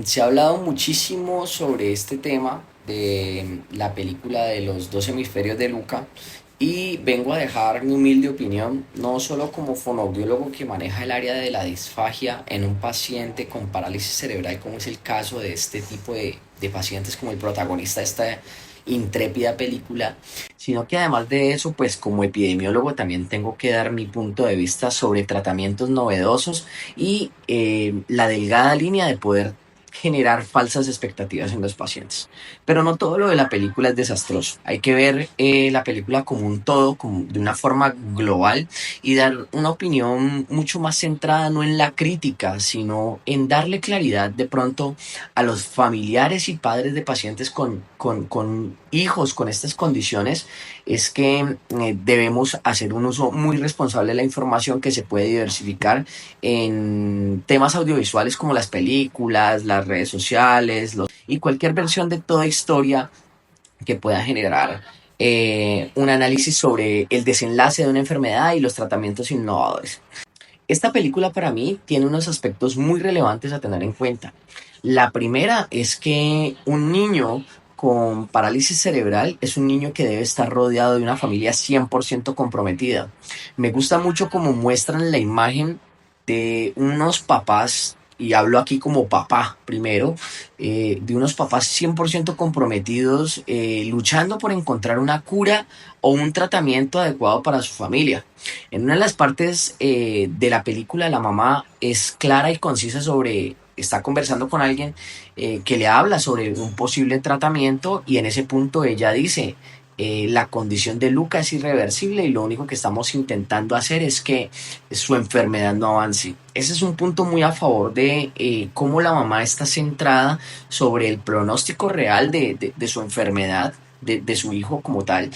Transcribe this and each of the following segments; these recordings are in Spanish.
Se ha hablado muchísimo sobre este tema de la película de los dos hemisferios de Luca y vengo a dejar mi humilde opinión, no solo como fonoaudiólogo que maneja el área de la disfagia en un paciente con parálisis cerebral, como es el caso de este tipo de pacientes como el protagonista de esta intrépida película, sino que además de eso, pues como epidemiólogo también tengo que dar mi punto de vista sobre tratamientos novedosos y la delgada línea de poder generar falsas expectativas en los pacientes. Pero no todo lo de la película es desastroso. Hay que ver la película como un todo, como de una forma global y dar una opinión mucho más centrada no en la crítica, sino en darle claridad de pronto a los familiares y padres de pacientes con hijos con estas condiciones, es que debemos hacer un uso muy responsable de la información que se puede diversificar en temas audiovisuales como las películas, las redes sociales y cualquier versión de toda historia que pueda generar un análisis sobre el desenlace de una enfermedad y los tratamientos innovadores. Esta película para mí tiene unos aspectos muy relevantes a tener en cuenta. La primera es que un niño con parálisis cerebral es un niño que debe estar rodeado de una familia 100% comprometida. Me gusta mucho cómo muestran la imagen de unos papás, y hablo aquí como papá primero, de unos papás 100% comprometidos, luchando por encontrar una cura o un tratamiento adecuado para su familia. En una de las partes de la película, la mamá es clara y concisa sobre, está conversando con alguien que le habla sobre un posible tratamiento y en ese punto ella dice, la condición de Luca es irreversible y lo único que estamos intentando hacer es que su enfermedad no avance. Ese es un punto muy a favor de cómo la mamá está centrada sobre el pronóstico real de su enfermedad, de su hijo como tal,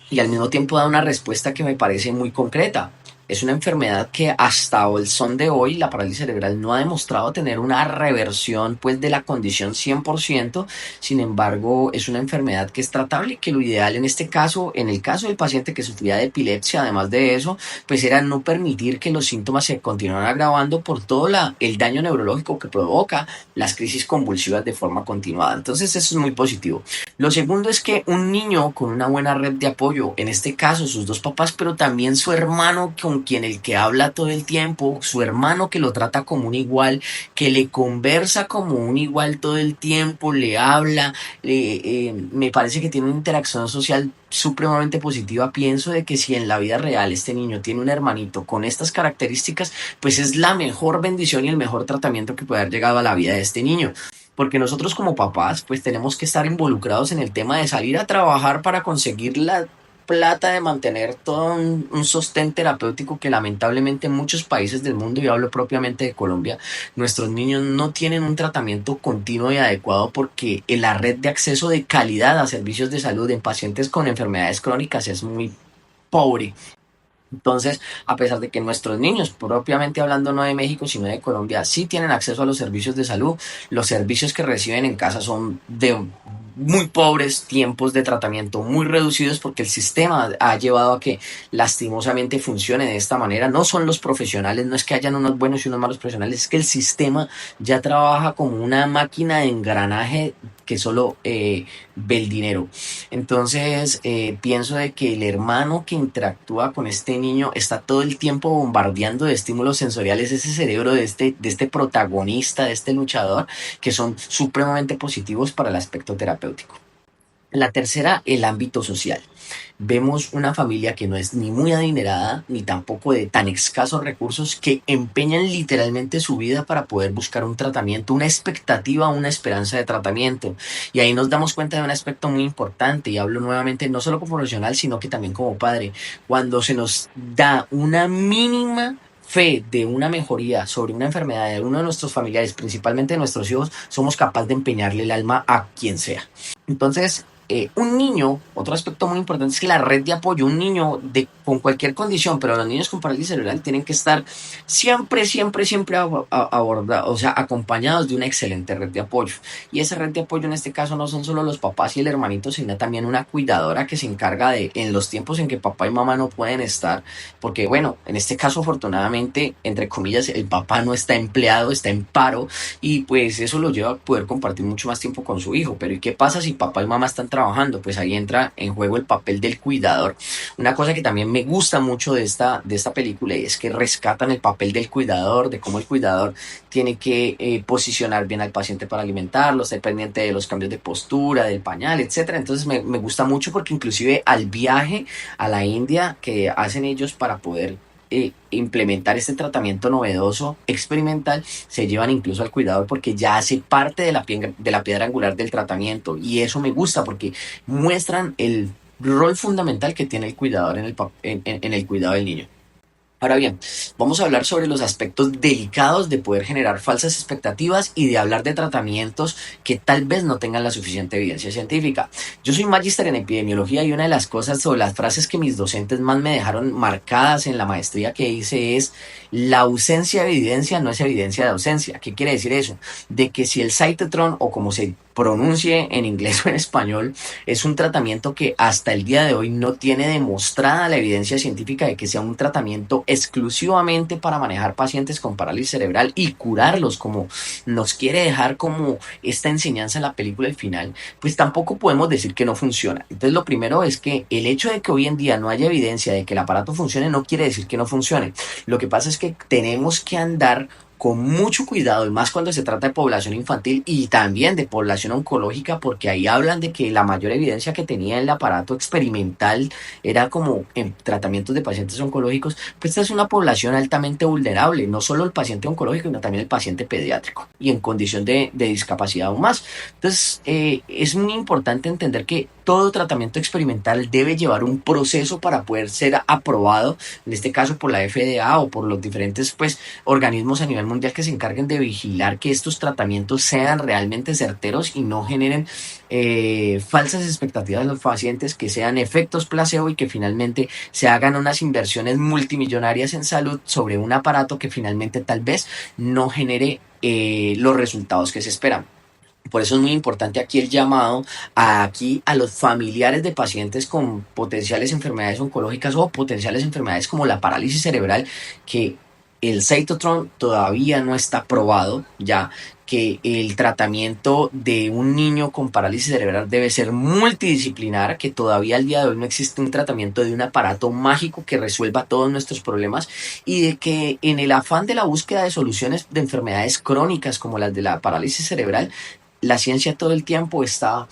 y al mismo tiempo da una respuesta que me parece muy concreta. Es una enfermedad que hasta el son de hoy, la parálisis cerebral, no ha demostrado tener una reversión pues, de la condición 100%. Sin embargo, es una enfermedad que es tratable y que lo ideal en este caso, en el caso del paciente que sufría de epilepsia, además de eso, pues era no permitir que los síntomas se continuaran agravando por todo el daño neurológico que provoca las crisis convulsivas de forma continuada. Entonces, eso es muy positivo. Lo segundo es que un niño con una buena red de apoyo, en este caso sus dos papás, pero también su hermano con quien el que habla todo el tiempo, su hermano que lo trata como un igual, que le conversa como un igual todo el tiempo, le habla, me parece que tiene una interacción social supremamente positiva. Pienso de que si en la vida real este niño tiene un hermanito con estas características, pues es la mejor bendición y el mejor tratamiento que puede haber llegado a la vida de este niño, porque nosotros como papás pues tenemos que estar involucrados en el tema de salir a trabajar para conseguir la plata de mantener todo un sostén terapéutico que lamentablemente en muchos países del mundo, y hablo propiamente de Colombia, nuestros niños no tienen un tratamiento continuo y adecuado porque la red de acceso de calidad a servicios de salud en pacientes con enfermedades crónicas es muy pobre. Entonces, a pesar de que nuestros niños, propiamente hablando no de México, sino de Colombia, sí tienen acceso a los servicios de salud, los servicios que reciben en casa son de muy pobres, tiempos de tratamiento muy reducidos porque el sistema ha llevado a que lastimosamente funcione de esta manera. No son los profesionales, no es que hayan unos buenos y unos malos profesionales, es que el sistema ya trabaja como una máquina de engranaje que solo ve el dinero. Entonces, pienso de que el hermano que interactúa con este niño está todo el tiempo bombardeando de estímulos sensoriales ese cerebro de este protagonista, de este luchador, que son supremamente positivos para el aspecto terapéutico. La tercera, el ámbito social. Vemos una familia que no es ni muy adinerada ni tampoco de tan escasos recursos, que empeñan literalmente su vida para poder buscar un tratamiento, una expectativa, una esperanza de tratamiento. Y ahí nos damos cuenta de un aspecto muy importante, y hablo nuevamente no solo como profesional, sino que también como padre. Cuando se nos da una mínima fe de una mejoría sobre una enfermedad de uno de nuestros familiares, principalmente de nuestros hijos, somos capaces de empeñarle el alma a quien sea. Entonces, un niño, otro aspecto muy importante es que la red de apoyo, un niño de con cualquier condición, pero los niños con parálisis cerebral tienen que estar siempre, siempre, siempre abordados, o sea, acompañados de una excelente red de apoyo. Y esa red de apoyo en este caso no son solo los papás y el hermanito, sino también una cuidadora que se encarga de, en los tiempos en que papá y mamá no pueden estar, porque bueno, en este caso afortunadamente, entre comillas, el papá no está empleado, está en paro, y pues eso lo lleva a poder compartir mucho más tiempo con su hijo. Pero ¿y qué pasa si papá y mamá están trabajando? Pues ahí entra en juego el papel del cuidador. Una cosa que también me gusta mucho de esta película es que rescatan el papel del cuidador, de cómo el cuidador tiene que posicionar bien al paciente para alimentarlo, estar pendiente de los cambios de postura, del pañal, etcétera. Entonces me gusta mucho porque inclusive al viaje a la India que hacen ellos para poder implementar este tratamiento novedoso, experimental, se llevan incluso al cuidador porque ya hace parte de la piedra angular del tratamiento, y eso me gusta porque muestran el rol fundamental que tiene el cuidador en el cuidado del niño. Ahora bien, vamos a hablar sobre los aspectos delicados de poder generar falsas expectativas y de hablar de tratamientos que tal vez no tengan la suficiente evidencia científica. Yo soy magíster en epidemiología y una de las cosas o las frases que mis docentes más me dejaron marcadas en la maestría que hice es: la ausencia de evidencia no es evidencia de ausencia. ¿Qué quiere decir eso? De que si el Cytotron, o como se pronuncie en inglés o en español, es un tratamiento que hasta el día de hoy no tiene demostrada la evidencia científica de que sea un tratamiento exclusivamente para manejar pacientes con parálisis cerebral y curarlos, como nos quiere dejar como esta enseñanza en la película al final, pues tampoco podemos decir que no funciona. Entonces lo primero es que el hecho de que hoy en día no haya evidencia de que el aparato funcione no quiere decir que no funcione. Lo que pasa es que tenemos que andar con mucho cuidado, y más cuando se trata de población infantil y también de población oncológica, porque ahí hablan de que la mayor evidencia que tenía el aparato experimental era como en tratamientos de pacientes oncológicos. Pues esta es una población altamente vulnerable, no solo el paciente oncológico, sino también el paciente pediátrico y en condición de discapacidad aún más. Entonces, es muy importante entender que todo tratamiento experimental debe llevar un proceso para poder ser aprobado, en este caso por la FDA o por los diferentes pues organismos a nivel mundial que se encarguen de vigilar que estos tratamientos sean realmente certeros y no generen falsas expectativas en los pacientes, que sean efectos placebo y que finalmente se hagan unas inversiones multimillonarias en salud sobre un aparato que finalmente tal vez no genere los resultados que se esperan. Por eso es muy importante aquí el llamado a los familiares de pacientes con potenciales enfermedades oncológicas o potenciales enfermedades como la parálisis cerebral, que el Cytotron todavía no está probado, ya que el tratamiento de un niño con parálisis cerebral debe ser multidisciplinar, que todavía al día de hoy no existe un tratamiento de un aparato mágico que resuelva todos nuestros problemas, y de que en el afán de la búsqueda de soluciones de enfermedades crónicas como las de la parálisis cerebral, la ciencia todo el tiempo está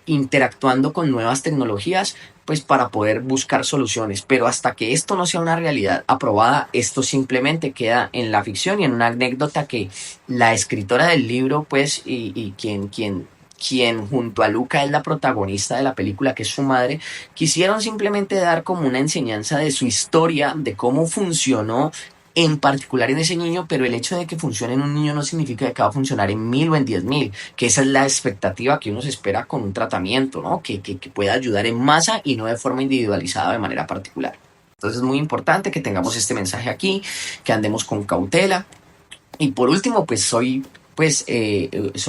interactuando con nuevas tecnologías pues para poder buscar soluciones, pero hasta que esto no sea una realidad aprobada, esto simplemente queda en la ficción y en una anécdota que la escritora del libro pues y quien junto a Luca es la protagonista de la película, que es su madre, quisieron simplemente dar como una enseñanza de su historia, de cómo funcionó en particular en ese niño, pero el hecho de que funcione en un niño no significa que va a funcionar en 1000 o en 10.000, que esa es la expectativa que uno se espera con un tratamiento, ¿no? Que pueda ayudar en masa y no de forma individualizada de manera particular. Entonces es muy importante que tengamos este mensaje aquí, que andemos con cautela. Y por último, soy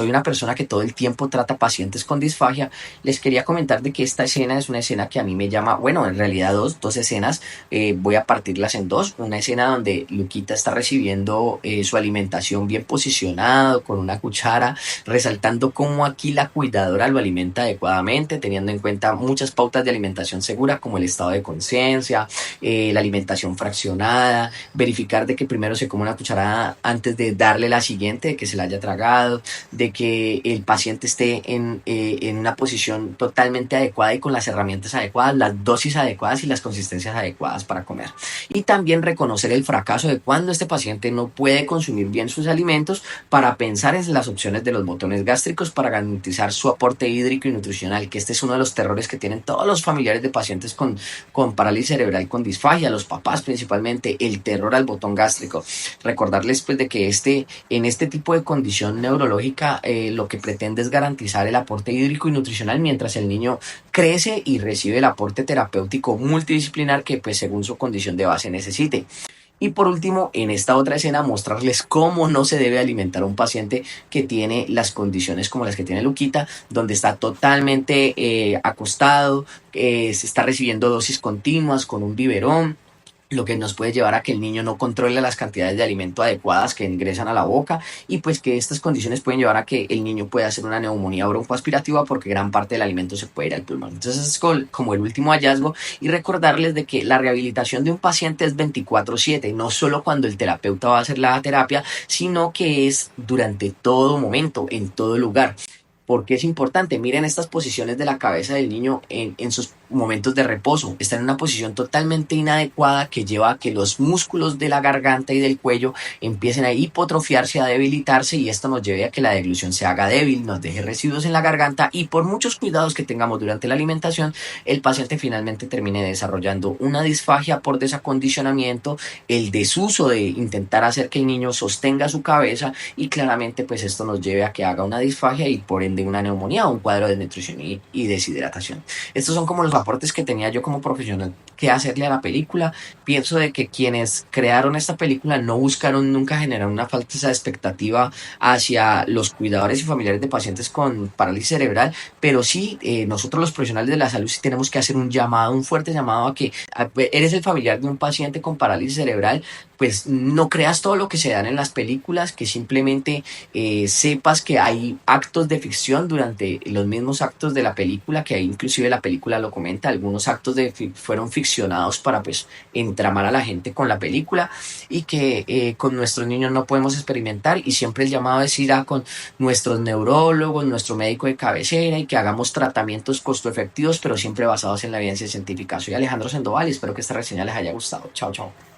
una persona que todo el tiempo trata pacientes con disfagia. Les quería comentar de que esta escena es una escena que a mí me llama, bueno, en realidad dos escenas, voy a partirlas en dos. Una escena donde Luquita está recibiendo su alimentación bien posicionado, con una cuchara, resaltando cómo aquí la cuidadora lo alimenta adecuadamente, teniendo en cuenta muchas pautas de alimentación segura, como el estado de conciencia, la alimentación fraccionada, verificar de que primero se come una cucharada antes de darle la siguiente, de que se la haya tragado, de que el paciente esté en una posición totalmente adecuada y con las herramientas adecuadas, las dosis adecuadas y las consistencias adecuadas para comer. Y también reconocer el fracaso de cuando este paciente no puede consumir bien sus alimentos, para pensar en las opciones de los botones gástricos para garantizar su aporte hídrico y nutricional, que este es uno de los terrores que tienen todos los familiares de pacientes con parálisis cerebral con disfagia, los papás principalmente, el terror al botón gástrico. Recordarles pues de que en este tipo de condiciones condición neurológica lo que pretende es garantizar el aporte hídrico y nutricional mientras el niño crece y recibe el aporte terapéutico multidisciplinar que pues según su condición de base necesite. Y por último, en esta otra escena, mostrarles cómo no se debe alimentar a un paciente que tiene las condiciones como las que tiene Luquita, donde está totalmente acostado, se está recibiendo dosis continuas con un biberón, lo que nos puede llevar a que el niño no controle las cantidades de alimento adecuadas que ingresan a la boca y pues que estas condiciones pueden llevar a que el niño pueda hacer una neumonía broncoaspirativa porque gran parte del alimento se puede ir al pulmón. Entonces es como el último hallazgo y recordarles de que la rehabilitación de un paciente es 24/7, no solo cuando el terapeuta va a hacer la terapia, sino que es durante todo momento, en todo lugar. Porque es importante, miren estas posiciones de la cabeza del niño en sus momentos de reposo. Está en una posición totalmente inadecuada que lleva a que los músculos de la garganta y del cuello empiecen a hipotrofiarse, a debilitarse y esto nos lleve a que la deglución se haga débil, nos deje residuos en la garganta y por muchos cuidados que tengamos durante la alimentación, el paciente finalmente termine desarrollando una disfagia por desacondicionamiento, el desuso de intentar hacer que el niño sostenga su cabeza y claramente pues esto nos lleve a que haga una disfagia y por ende una neumonía o un cuadro de nutrición y deshidratación. Estos son como los aportes que tenía yo como profesional que hacerle a la película. Pienso de que quienes crearon esta película no buscaron nunca generar una falsa expectativa hacia los cuidadores y familiares de pacientes con parálisis cerebral, pero sí nosotros los profesionales de la salud sí tenemos que hacer un llamado, un fuerte llamado a que eres el familiar de un paciente con parálisis cerebral, pues no creas todo lo que se dan en las películas, que simplemente sepas que hay actos de ficción durante los mismos actos de la película, que ahí inclusive la película lo comenta, algunos actos fueron ficcionados para pues entramar a la gente con la película y que con nuestros niños no podemos experimentar y siempre el llamado es ir a con nuestros neurólogos, nuestro médico de cabecera y que hagamos tratamientos costo efectivos pero siempre basados en la evidencia científica. Soy Alejandro Sandoval y espero que esta reseña les haya gustado. Chao, chao.